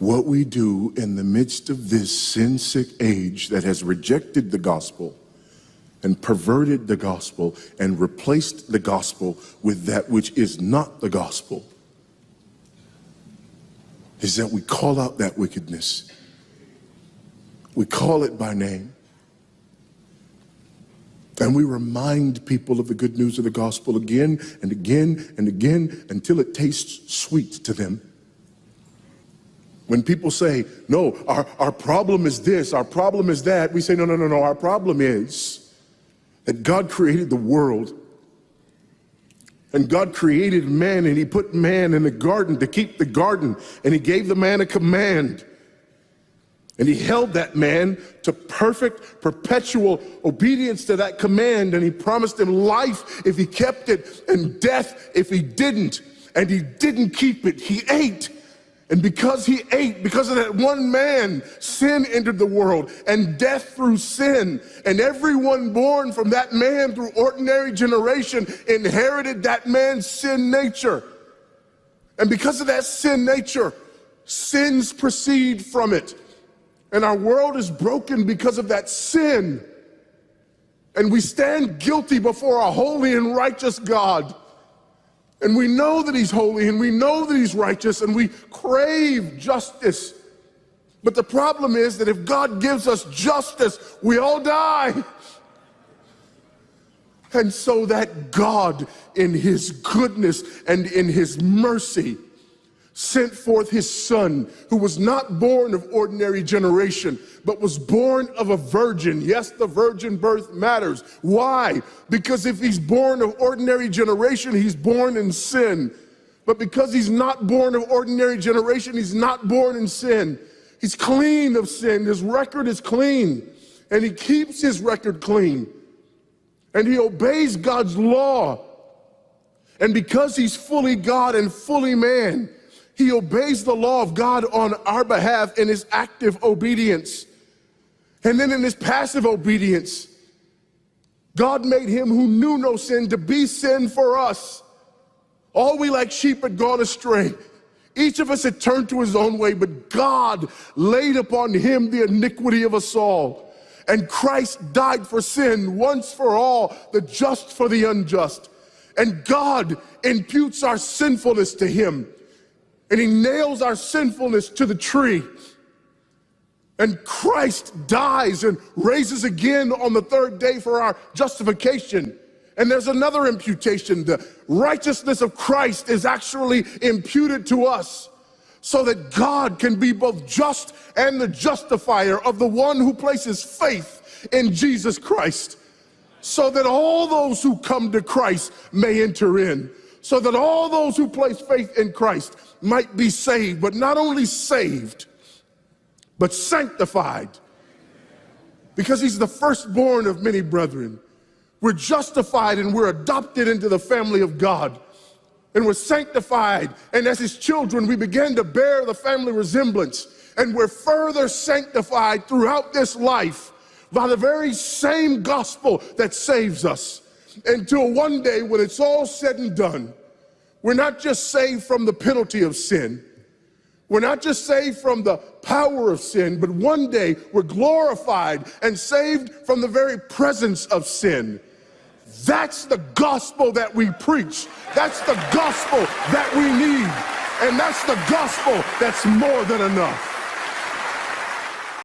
what we do in the midst of this sin-sick age that has rejected the gospel and perverted the gospel and replaced the gospel with that which is not the gospel is that we call out that wickedness. We call it by name. And we remind people of the good news of the gospel again and again and again until it tastes sweet to them. When people say, no, our problem is this, our problem is that, we say, no, our problem is that God created the world. And God created man, and he put man in the garden to keep the garden, and he gave the man a command. And he held that man to perfect, perpetual obedience to that command, and he promised him life if he kept it, and death if he didn't. And he didn't keep it, he ate. And because he ate, because of that one man, sin entered the world and death through sin. And everyone born from that man through ordinary generation inherited that man's sin nature. And because of that sin nature, sins proceed from it. And our world is broken because of that sin. And we stand guilty before a holy and righteous God. And we know that he's holy, and we know that he's righteous, and we crave justice. But the problem is that if God gives us justice, we all die. And so that God, in his goodness and in his mercy, sent forth his son, who was not born of ordinary generation, but was born of a virgin. Yes, the virgin birth matters. Why? Because if he's born of ordinary generation, he's born in sin. But because he's not born of ordinary generation, he's not born in sin. He's clean of sin. His record is clean. And he keeps his record clean. And he obeys God's law. And because he's fully God and fully man, he obeys the law of God on our behalf in his active obedience. And then in his passive obedience, God made him who knew no sin to be sin for us. All we like sheep had gone astray. Each of us had turned to his own way, but God laid upon him the iniquity of us all. And Christ died for sin once for all, the just for the unjust. And God imputes our sinfulness to him. And he nails our sinfulness to the tree. And Christ dies and raises again on the third day for our justification. And there's another imputation. The righteousness of Christ is actually imputed to us so that God can be both just and the justifier of the one who places faith in Jesus Christ, so that all those who come to Christ may enter in. So that all those who place faith in Christ might be saved, but not only saved, but sanctified. Because he's the firstborn of many brethren. We're justified and we're adopted into the family of God. And we're sanctified, and as his children, we begin to bear the family resemblance. And we're further sanctified throughout this life by the very same gospel that saves us. Until one day when it's all said and done, we're not just saved from the penalty of sin. We're not just saved from the power of sin, but one day we're glorified and saved from the very presence of sin. That's the gospel that we preach. That's the gospel that we need. And that's the gospel that's more than enough.